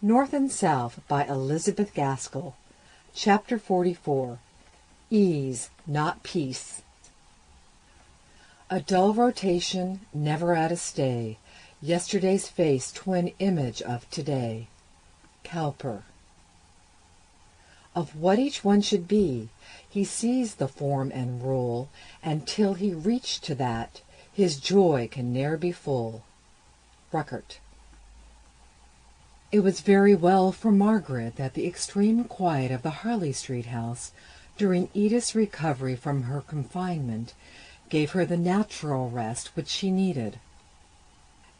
North and South by Elizabeth Gaskell. Chapter 44. Ease, Not Peace. A dull rotation, never at a stay, yesterday's face twin image of today. Cowper. Of what each one should be, he sees the form and rule, and till he reach to that, his joy can ne'er be full. Ruckert. It was very well for Margaret that the extreme quiet of the Harley Street house, during Edith's recovery from her confinement, gave her the natural rest which she needed.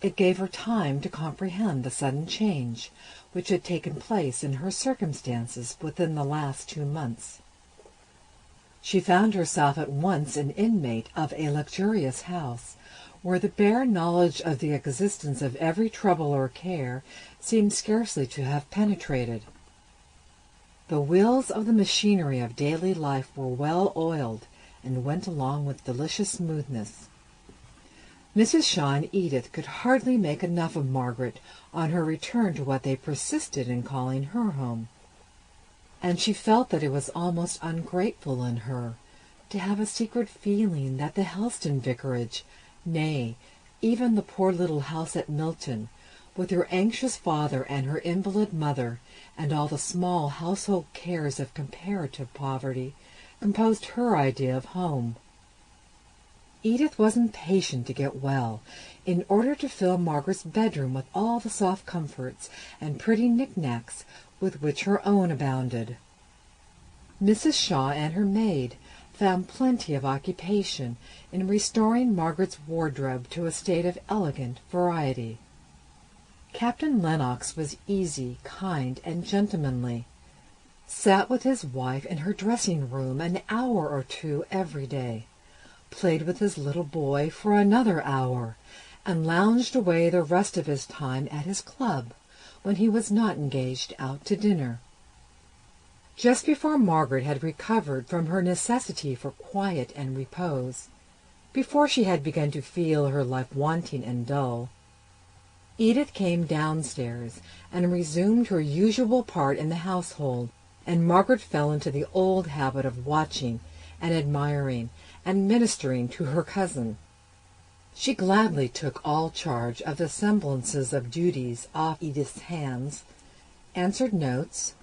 It gave her time to comprehend the sudden change which had taken place in her circumstances within the last 2 months. She found herself at once an inmate of a luxurious house, where the bare knowledge of the existence of every trouble or care seemed scarcely to have penetrated. The wheels of the machinery of daily life were well oiled, and went along with delicious smoothness. Mrs. Shaw and Edith could hardly make enough of Margaret on her return to what they persisted in calling her home, and she felt that it was almost ungrateful in her to have a secret feeling that the Helston vicarage, nay, even the poor little house at Milton, with her anxious father and her invalid mother, and all the small household cares of comparative poverty, composed her idea of home. Edith was impatient to get well, in order to fill Margaret's bedroom with all the soft comforts and pretty knick-knacks with which her own abounded. Mrs. Shaw and her maid found plenty of occupation in restoring Margaret's wardrobe to a state of elegant variety. Captain Lennox was easy, kind, and gentlemanly, sat with his wife in her dressing-room an hour or 2 every day, played with his little boy for another hour, and lounged away the rest of his time at his club, when he was not engaged out to dinner. Just before Margaret had recovered from her necessity for quiet and repose, before she had begun to feel her life wanting and dull, Edith came downstairs and resumed her usual part in the household, and Margaret fell into the old habit of watching and admiring and ministering to her cousin. She gladly took all charge of the semblances of duties off Edith's hands, answered notes,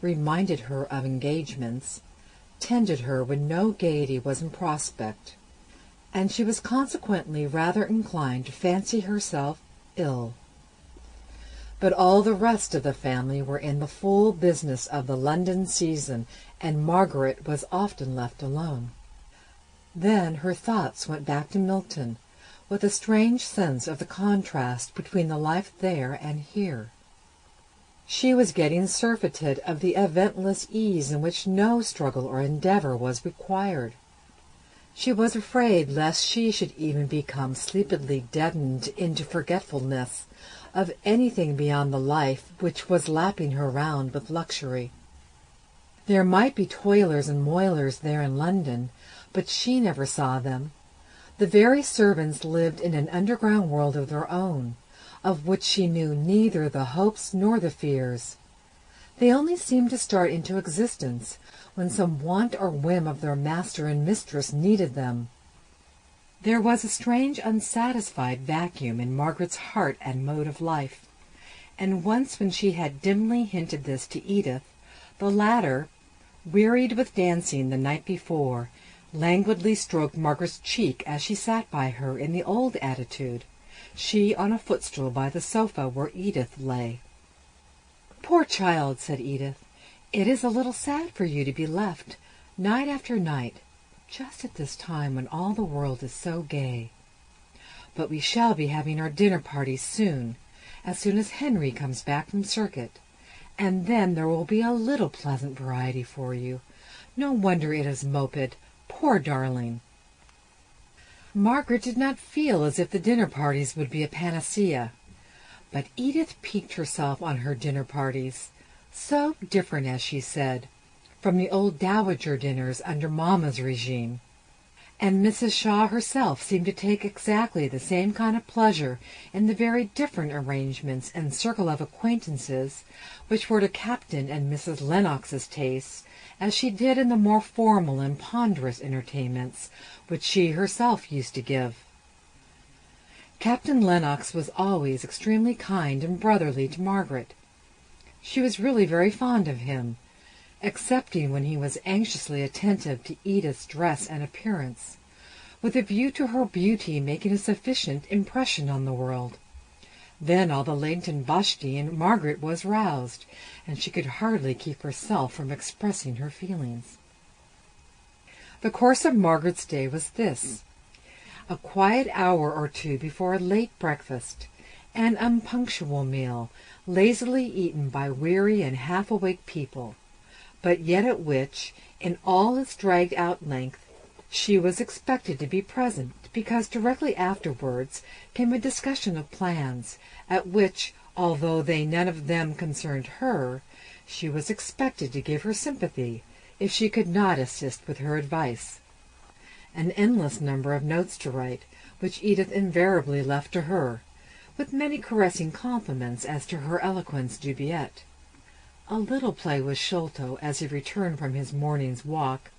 reminded her of engagements, tended her when no gaiety was in prospect, and she was consequently rather inclined to fancy herself ill. But all the rest of the family were in the full business of the London season, and Margaret was often left alone. Then her thoughts went back to Milton, with a strange sense of the contrast between the life there and here. She was getting surfeited of the eventless ease in which no struggle or endeavor was required. She was afraid lest she should even become sleepily deadened into forgetfulness of anything beyond the life which was lapping her round with luxury. There might be toilers and moilers there in London, but she never saw them. The very servants lived in an underground world of their own, of which she knew neither the hopes nor the fears. They only seemed to start into existence when some want or whim of their master and mistress needed them. There was a strange unsatisfied vacuum in Margaret's heart and mode of life, and once when she had dimly hinted this to Edith, the latter, wearied with dancing the night before, languidly stroked Margaret's cheek as she sat by her in the old attitude, she on a footstool by the sofa where Edith lay. "Poor child," said Edith, "it is a little sad for you to be left, night after night, just at this time when all the world is so gay. But we shall be having our dinner party soon as Henry comes back from circuit, and then there will be a little pleasant variety for you. No wonder it is moped, poor darling." Margaret did not feel as if the dinner parties would be a panacea, but Edith piqued herself on her dinner parties, so different, as she said, from the old dowager dinners under Mamma's regime, And Mrs. Shaw herself seemed to take exactly the same kind of pleasure in the very different arrangements and circle of acquaintances which were to Captain and Mrs. Lennox's tastes, as she did in the more formal and ponderous entertainments which she herself used to give. Captain Lennox was always extremely kind and brotherly to Margaret. She was really very fond of him, excepting when he was anxiously attentive to Edith's dress and appearance, with a view to her beauty making a sufficient impression on the world. Then all the latent Vashti in Margaret was roused, and she could hardly keep herself from expressing her feelings. The course of Margaret's day was this: a quiet hour or two before a late breakfast, an unpunctual meal, lazily eaten by weary and half-awake people, but yet at which, in all its dragged-out length, she was expected to be present, because directly afterwards came a discussion of plans, at which, although they none of them concerned her, she was expected to give her sympathy, if she could not assist with her advice. An endless number of notes to write, which Edith invariably left to her, with many caressing compliments as to her eloquence dubiette. A little play with Sholto as he returned from his morning's walk,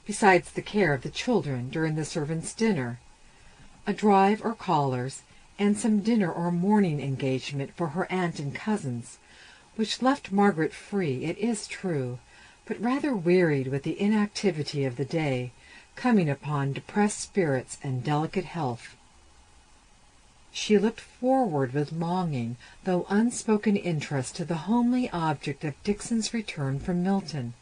besides the care of the children during the servants' dinner, a drive or callers, and some dinner or morning engagement for her aunt and cousins, which left Margaret free, it is true, but rather wearied with the inactivity of the day, coming upon depressed spirits and delicate health. She looked forward with longing, though unspoken interest, to the homely object of Dixon's return from Milton,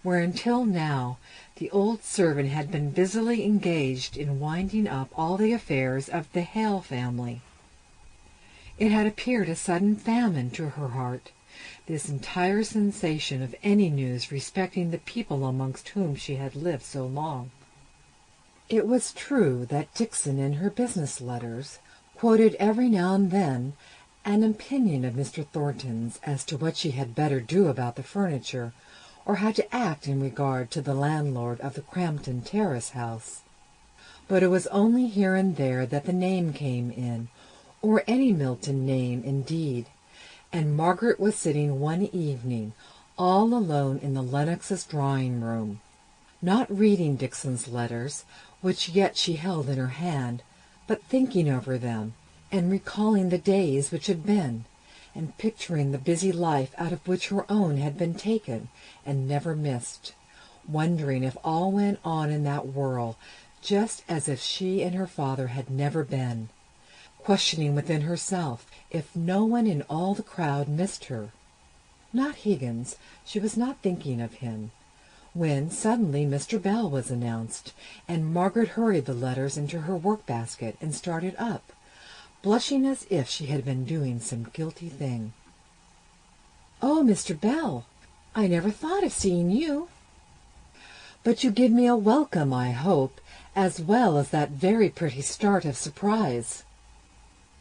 where until now the old servant had been busily engaged in winding up all the affairs of the Hale family. It had appeared a sudden famine to her heart, this entire sensation of any news respecting the people amongst whom she had lived so long. It was true that Dixon in her business letters quoted every now and then an opinion of Mr. Thornton's as to what she had better do about the furniture, or how to act in regard to the landlord of the Crampton Terrace house. But it was only here and there that the name came in, or any Milton name indeed, and Margaret was sitting one evening all alone in the Lennox's drawing-room, not reading Dixon's letters, which yet she held in her hand, but thinking over them, and recalling the days which had been, and picturing the busy life out of which her own had been taken and never missed, wondering if all went on in that whirl just as if she and her father had never been, questioning within herself if no one in all the crowd missed her. Not Higgins, she was not thinking of him, when suddenly Mr. Bell was announced, and Margaret hurried the letters into her work-basket and started up, blushing as if she had been doing some guilty thing. "Oh, Mr. Bell, I never thought of seeing you." "But you give me a welcome, I hope, as well as that very pretty start of surprise."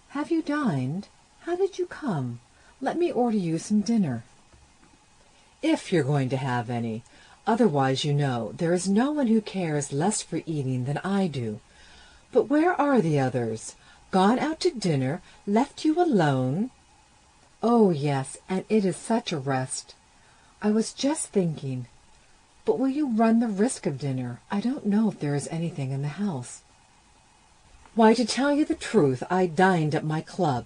"Have you dined? How did you come? Let me order you some dinner." "If you're going to have any. Otherwise, you know, there is no one who cares less for eating than I do. But where are the others? Gone out to dinner? Left you alone?" "Oh, yes, and it is such a rest. I was just thinking, but will you run the risk of dinner? I don't know if there is anything in the house." "Why, to tell you the truth, I dined at my club,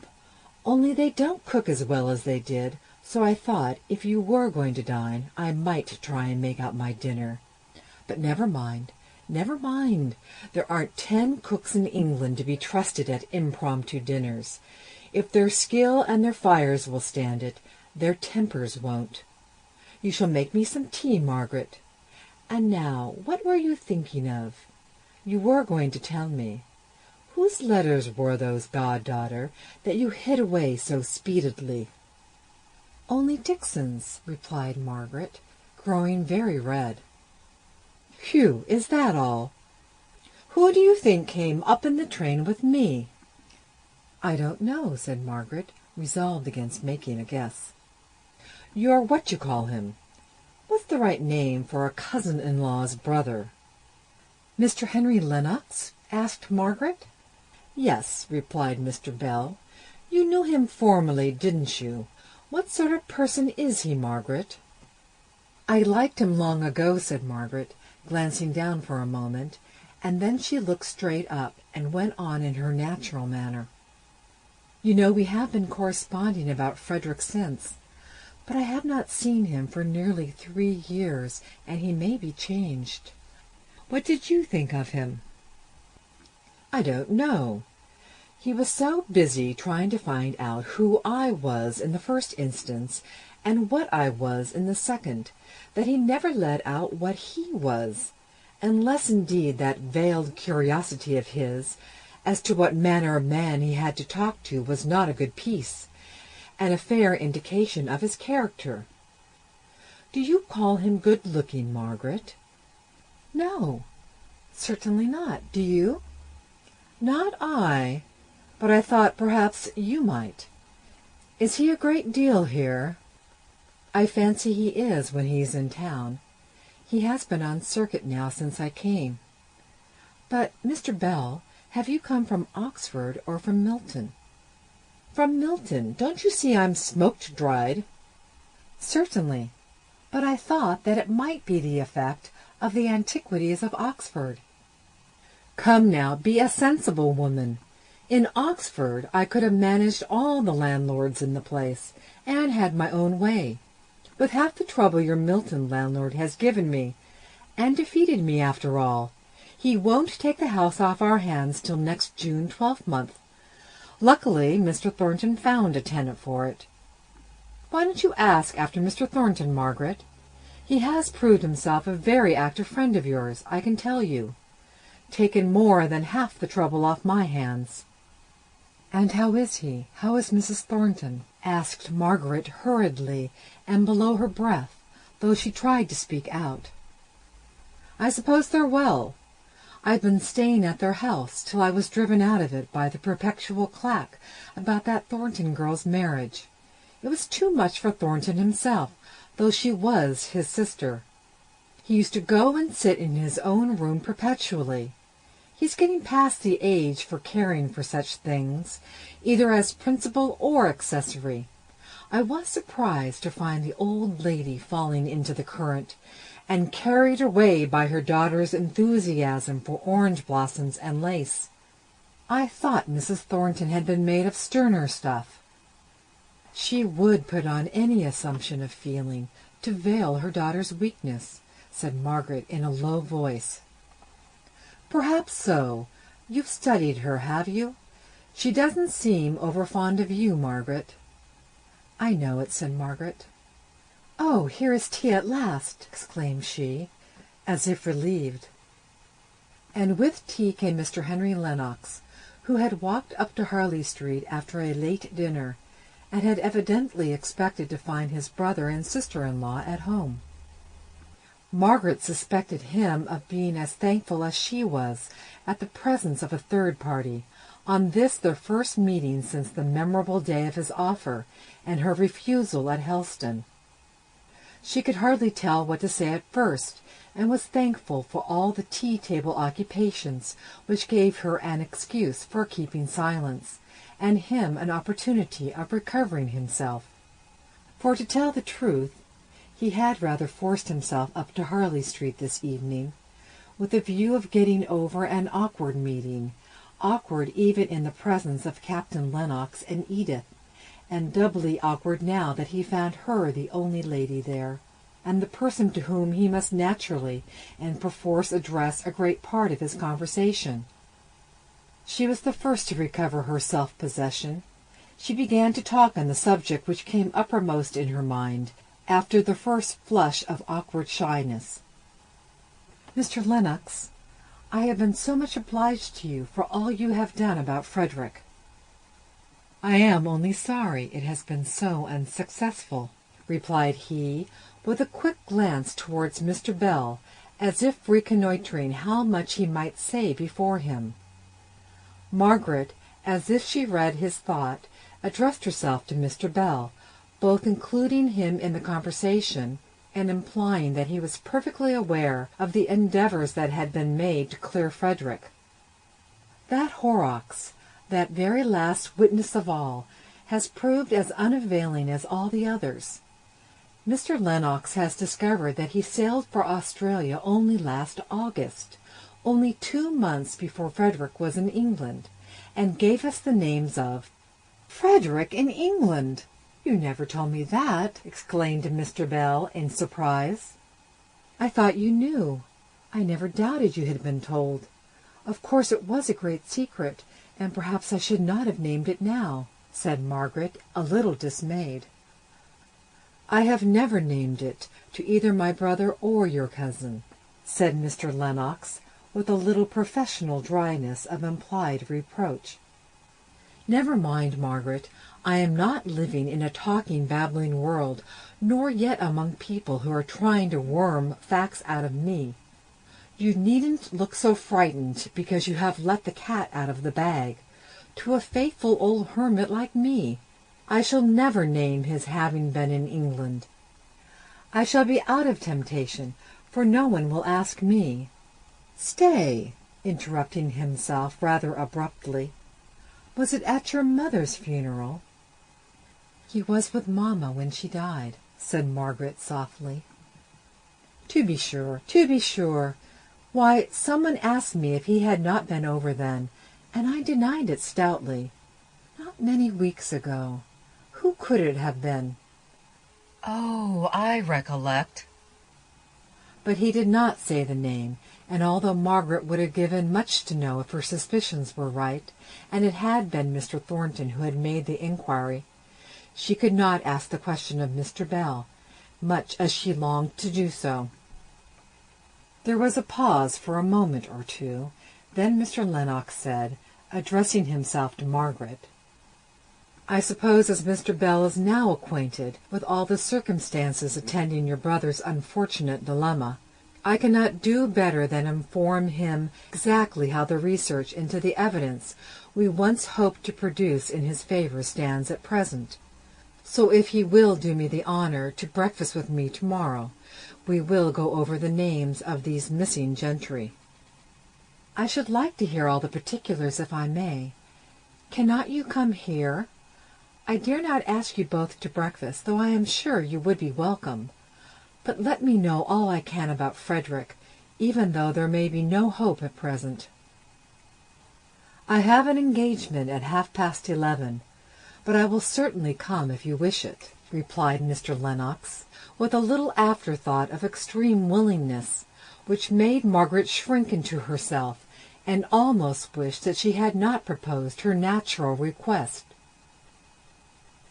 only they don't cook as well as they did, so I thought, if you were going to dine, I might try and make out my dinner. But never mind. There aren't 10 cooks in England to be trusted at impromptu dinners. If their skill and their fires will stand it, their tempers won't. You shall make me some tea, Margaret. And now, what were you thinking of? You were going to tell me. Whose letters were those, goddaughter, that you hid away so speedily?" "Only Dixon's," replied Margaret, growing very red. "Whew! Is that all? Who do you think came up in the train with me?" "I don't know," said Margaret, resolved against making a guess. "Your what-you-call-him. What's the right name for a cousin-in-law's brother?" "Mr. Henry Lennox?" asked Margaret. "Yes," replied Mr. Bell. "You knew him formerly, didn't you? What sort of person is he, Margaret?" "I liked him long ago," said Margaret, glancing down for a moment, and then she looked straight up and went on in her natural manner. "You know we have been corresponding about Frederick since, but I have not seen him for nearly 3 years, and he may be changed. What did you think of him?" "I don't know. He was so busy trying to find out who I was in the first instance and what I was in the second, that he never let out what he was, unless indeed that veiled curiosity of his as to what manner of man he had to talk to was not a good piece, and a fair indication of his character. Do you call him good-looking, Margaret?" "No, certainly not. Do you?" "Not I, but I thought perhaps you might. Is he a great deal here?" "I fancy he is when he's in town. He has been on circuit now since I came. But, Mr. Bell, have you come from Oxford or from Milton?" "From Milton. Don't you see I'm smoked-dried?" "Certainly, but I thought that it might be the effect of the antiquities of Oxford." "Come now, be a sensible woman. In Oxford I could have managed all the landlords in the place, and had my own way, with half the trouble your Milton landlord has given me, and defeated me after all. He won't take the house off our hands till next June 12th. Luckily, Mr. Thornton found a tenant for it. Why don't you ask after Mr. Thornton, Margaret? He has proved himself a very active friend of yours, I can tell you. Taken more than half the trouble off my hands." "And how is he? How is Mrs. Thornton?" asked Margaret hurriedly and below her breath, though she tried to speak out. "I suppose they're well. I've been staying at their house till I was driven out of it by the perpetual clack about that Thornton girl's marriage. It was too much for Thornton himself, though she was his sister. He used to go and sit in his own room perpetually. He's getting past the age for caring for such things, either as principal or accessory. I was surprised to find the old lady falling into the current, and carried away by her daughter's enthusiasm for orange blossoms and lace. I thought Mrs. Thornton had been made of sterner stuff. She would put on any assumption of feeling to veil her daughter's weakness," said Margaret in a low voice. "Perhaps so. You've studied her, have you? She doesn't seem over fond of you, Margaret." "I know it," said Margaret. "Oh, here is tea at last!" exclaimed she, as if relieved. And with tea came Mr. Henry Lennox, who had walked up to Harley Street after a late dinner, and had evidently expected to find his brother and sister-in-law at home. Margaret suspected him of being as thankful as she was at the presence of a third party, on this their first meeting since the memorable day of his offer and her refusal at Helston. She could hardly tell what to say at first, and was thankful for all the tea-table occupations, which gave her an excuse for keeping silence, and him an opportunity of recovering himself. For, to tell the truth, he had rather forced himself up to Harley Street this evening, with a view of getting over an awkward meeting, awkward even in the presence of Captain Lennox and Edith, and doubly awkward now that he found her the only lady there, and the person to whom he must naturally and perforce address a great part of his conversation. She was the first to recover her self-possession. She began to talk on the subject which came uppermost in her mind, after the first flush of awkward shyness. "Mr. Lennox, I have been so much obliged to you for all you have done about Frederick." "I am only sorry it has been so unsuccessful," replied he, with a quick glance towards Mr. Bell, as if reconnoitring how much he might say before him. Margaret, as if she read his thought, addressed herself to Mr. Bell, both including him in the conversation, and implying that he was perfectly aware of the endeavors that had been made to clear Frederick. That Horrocks, that very last witness of all, has proved as unavailing as all the others. Mr. Lennox has discovered that he sailed for Australia only last August, only 2 months before Frederick was in England, and gave us the names of— "Frederick in England! You never told me that!" exclaimed Mr. Bell in surprise. "I thought you knew. I never doubted you had been told. Of course it was a great secret, and perhaps I should not have named it now," said Margaret, a little dismayed. "I have never named it to either my brother or your cousin," said Mr. Lennox, with a little professional dryness of implied reproach. "Never mind, Margaret. I am not living in a talking, babbling world, nor yet among people who are trying to worm facts out of me. You needn't look so frightened because you have let the cat out of the bag. To a faithful old hermit like me, I shall never name his having been in England. I shall be out of temptation, for no one will ask me. Stay," interrupting himself rather abruptly. "Was it at your mother's funeral?" "He was with Mamma when she died," said Margaret softly. To be sure. Why, someone asked me if he had not been over then, and I denied it stoutly. Not many weeks ago. Who could it have been?" "Oh, I recollect." But he did not say the name, and although Margaret would have given much to know if her suspicions were right, and it had been Mr. Thornton who had made the inquiry, she could not ask the question of Mr. Bell, much as she longed to do so. There was a pause for a moment or two. Then Mr. Lennox said, addressing himself to Margaret, "I suppose as Mr. Bell is now acquainted with all the circumstances attending your brother's unfortunate dilemma, I cannot do better than inform him exactly how the research into the evidence we once hoped to produce in his favor stands at present. So if he will do me the honor to breakfast with me tomorrow, we will go over the names of these missing gentry." "I should like to hear all the particulars if I may. Cannot you come here? I dare not ask you both to breakfast, though I am sure you would be welcome. But let me know all I can about Frederick, even though there may be no hope at present." "I have an engagement at 11:30, but I will certainly come if you wish it," replied Mr. Lennox, with a little afterthought of extreme willingness, which made Margaret shrink into herself, and almost wish that she had not proposed her natural request.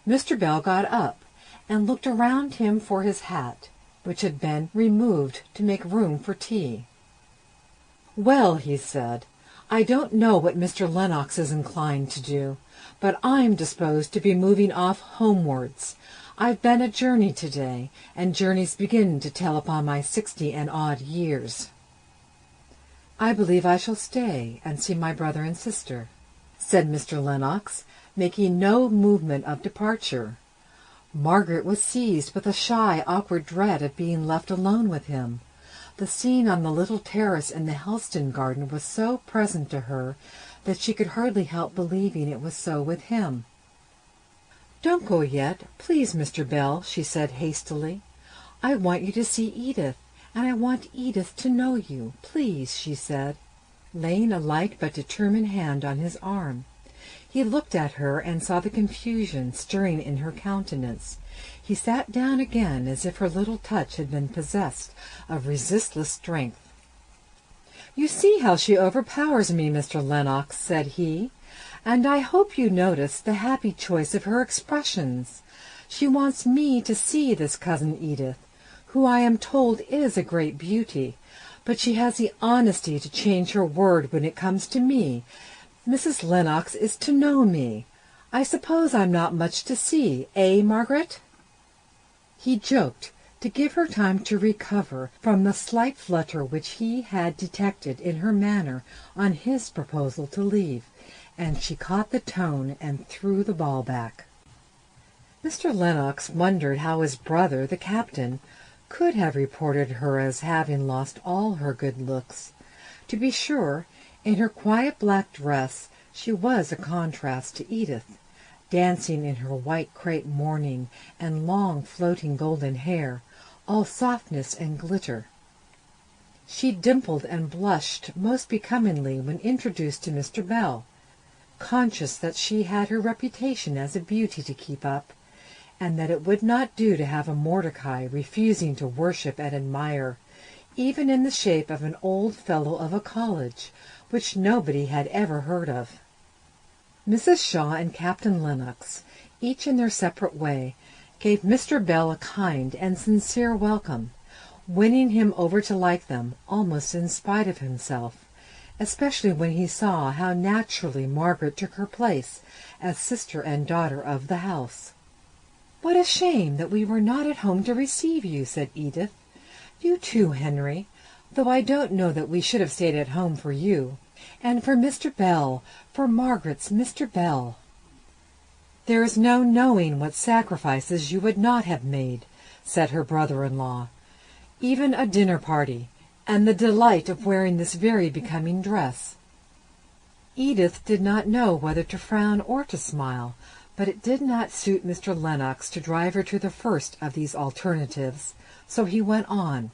Mr. Bell got up, and looked around him for his hat, which had been removed to make room for tea. "Well," he said, "I don't know what Mr. Lennox is inclined to do, but I'm disposed to be moving off homewards. I've been a journey to-day, and journeys begin to tell upon my 60-and-odd years." "I believe I shall stay and see my brother and sister," said Mr. Lennox, making no movement of departure. Margaret was seized with a shy, awkward dread of being left alone with him. The scene on the little terrace in the Helston garden was so present to her that she could hardly help believing it was so with him. "Don't go yet, please, Mr. Bell," she said hastily. "I want you to see Edith, and I want Edith to know you. Please," she said, laying a light but determined hand on his arm. He looked at her and saw the confusion stirring in her countenance. He sat down again as if her little touch had been possessed of resistless strength. "You see how she overpowers me, Mr. Lennox," said he, "and I hope you noticed the happy choice of her expressions. She wants me to see this cousin Edith, who I am told is a great beauty, but she has the honesty to change her word when it comes to me. Mrs. Lennox is to know me. I suppose I'm not much to see, eh, Margaret?" He joked, to give her time to recover from the slight flutter which he had detected in her manner on his proposal to leave, and she caught the tone and threw the ball back. Mr. Lennox wondered how his brother, the captain, could have reported her as having lost all her good looks. To be sure, in her quiet black dress she was a contrast to Edith, dancing in her white crepe mourning and long floating golden hair, all softness and glitter. She dimpled and blushed most becomingly when introduced to Mr. Bell, conscious that she had her reputation as a beauty to keep up, and that it would not do to have a Mordecai refusing to worship and admire, even in the shape of an old fellow of a college, which nobody had ever heard of. Mrs. Shaw and Captain Lennox, each in their separate way, gave Mr. Bell a kind and sincere welcome, winning him over to like them almost in spite of himself, especially when he saw how naturally Margaret took her place as sister and daughter of the house. "What a shame that we were not at home to receive you," said Edith. "You too, Henry, though I don't know that we should have stayed at home for you, and for Mr. Bell, for Margaret's Mr. Bell. There is no knowing what sacrifices you would not have made," said her brother-in-law. "Even a dinner party, and the delight of wearing this very becoming dress." Edith did not know whether to frown or to smile, but it did not suit Mr. Lennox to drive her to the first of these alternatives, so he went on.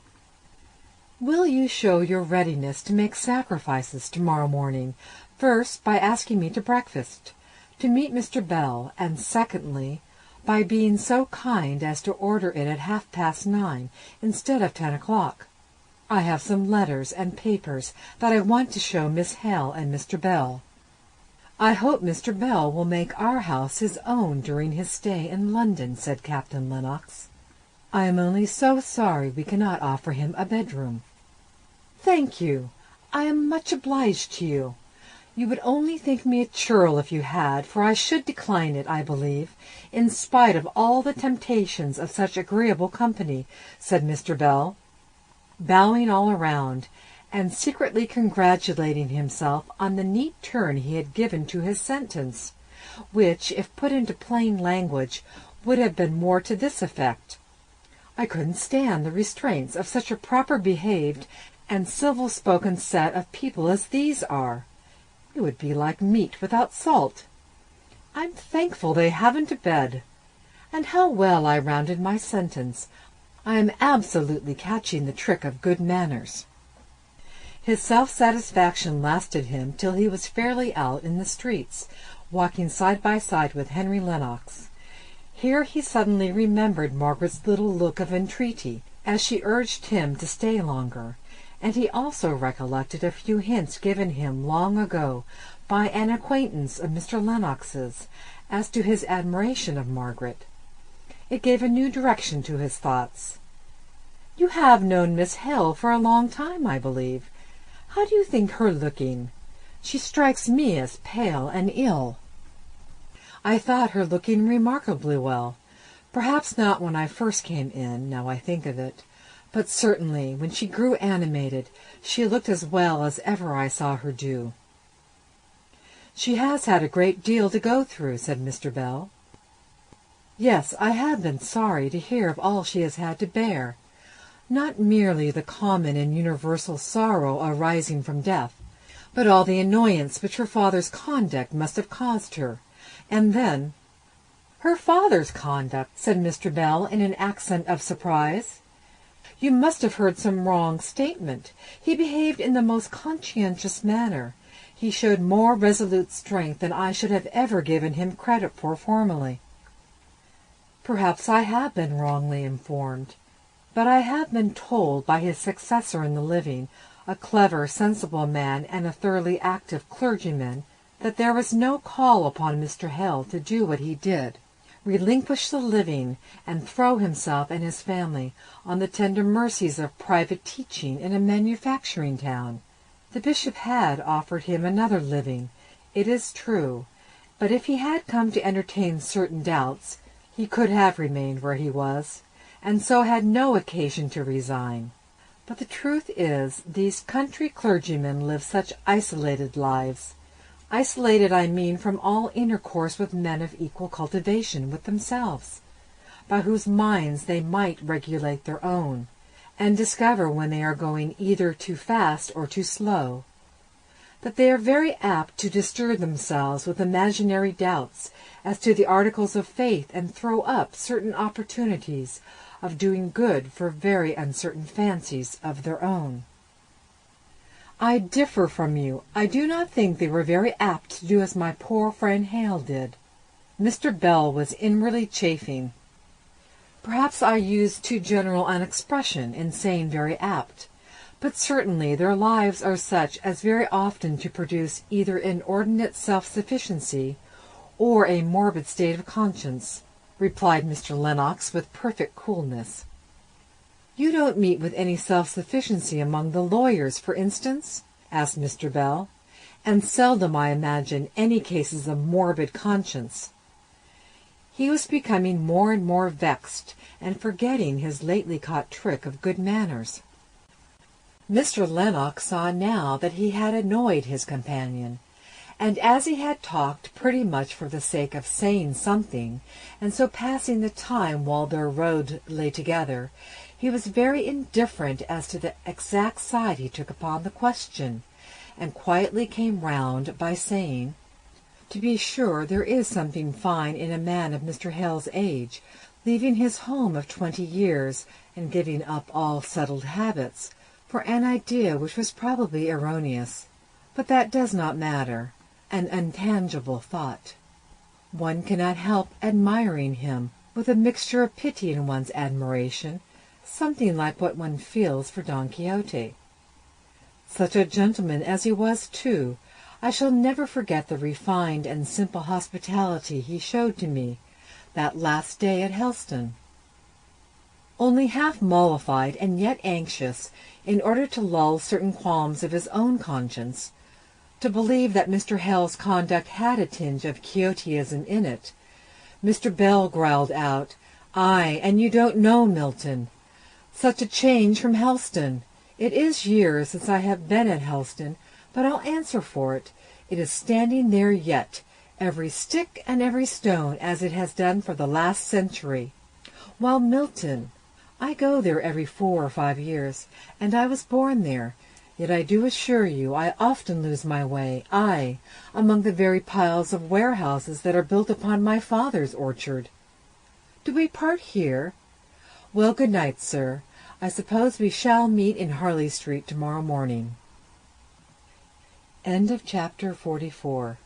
"Will you show your readiness to make sacrifices tomorrow morning, first by asking me to breakfast, to meet Mr. Bell, and secondly, by being so kind as to order it at 9:30 instead of 10 o'clock. I have some letters and papers that I want to show Miss Hale and Mr. Bell. I hope Mr. Bell will make our house his own during his stay in London," said Captain Lennox. "I am only so sorry we cannot offer him a bedroom." "Thank you. I am much obliged to you. You would only think me a churl if you had, for I should decline it, I believe, in spite of all the temptations of such agreeable company," said Mr. Bell, bowing all around, and secretly congratulating himself on the neat turn he had given to his sentence, which, if put into plain language, would have been more to this effect: "I couldn't stand the restraints of such a proper-behaved and civil-spoken set of people as these are. It would be like meat without salt. I'm thankful they haven't a bed. And how well I rounded my sentence! I am absolutely catching the trick of good manners." His self-satisfaction lasted him till he was fairly out in the streets, walking side by side with Henry Lennox. Here he suddenly remembered Margaret's little look of entreaty, as she urged him to stay longer, and he also recollected a few hints given him long ago by an acquaintance of Mr. Lennox's as to his admiration of Margaret. It gave a new direction to his thoughts. "You have known Miss Hale for a long time, I believe. How do you think her looking? She strikes me as pale and ill." "I thought her looking remarkably well. Perhaps not when I first came in, now I think of it, but certainly when she grew animated she looked as well as ever I saw her do." "She has had a great deal to go through," said Mr. Bell. "Yes, I have been sorry to hear of all she has had to bear. Not merely the common and universal sorrow arising from death, but all the annoyance which her father's conduct must have caused her. And then—" "Her father's conduct!" said Mr. Bell in an accent of surprise. "You must have heard some wrong statement. He behaved in the most conscientious manner. He showed more resolute strength than I should have ever given him credit for formerly." "Perhaps I have been wrongly informed. But I have been told by his successor in the living, a clever, sensible man and a thoroughly active clergyman, that there was no call upon Mr. Hale to do what he did, relinquish the living, and throw himself and his family on the tender mercies of private teaching in a manufacturing town. The bishop had offered him another living, it is true, but if he had come to entertain certain doubts, he could have remained where he was, and so had no occasion to resign. But the truth is, these country clergymen live such isolated lives. Isolated, I mean, from all intercourse with men of equal cultivation with themselves. by whose minds they might regulate their own, and discover when they are going either too fast or too slow. That they are very apt to disturb themselves with imaginary doubts as to the articles of faith, and throw up certain opportunities of doing good for very uncertain fancies of their own. I differ from you. I do not think they were very apt to do as my poor friend Hale did. Mr. Bell was inwardly chafing. Perhaps I used too general an expression in saying very apt, but certainly their lives are such as very often to produce either inordinate self-sufficiency or a morbid state of conscience, replied Mr. Lennox with perfect coolness. You don't meet with any self-sufficiency among the lawyers, for instance? Asked Mr. Bell. And seldom, I imagine, any cases of morbid conscience. He was becoming more and more vexed, and forgetting his lately caught trick of good manners. Mr. Lennox saw now that he had annoyed his companion, and as he had talked pretty much for the sake of saying something, and so passing the time while their road lay together, he was very indifferent as to the exact side he took upon the question, and quietly came round by saying, "To be sure, there is something fine in a man of Mr. Hale's age, leaving his home of 20 years, and giving up all settled habits, for an idea which was probably erroneous. But that does not matter. An intangible thought. One cannot help admiring him, with a mixture of pity in one's admiration, something like what one feels for Don Quixote. Such a gentleman as he was, too. I shall never forget the refined and simple hospitality he showed to me that last day at Helston. Only half mollified and yet anxious, in order to lull certain qualms of his own conscience, to believe that Mr. Hale's conduct had a tinge of Quixotism in it, Mr. Bell growled out, "Ay, and you don't know, Milton. Such a change from Helston! It is years since I have been at Helston, but I'll answer for it, it is standing there yet, every stick and every stone, as it has done for the last century. While Milton, I go there every 4 or 5 years, and I was born there. Yet I do assure you I often lose my way, ay, among the very piles of warehouses that are built upon my father's orchard. Do we part here? Well, good night, sir. I suppose we shall meet in Harley Street tomorrow morning." End of chapter 44.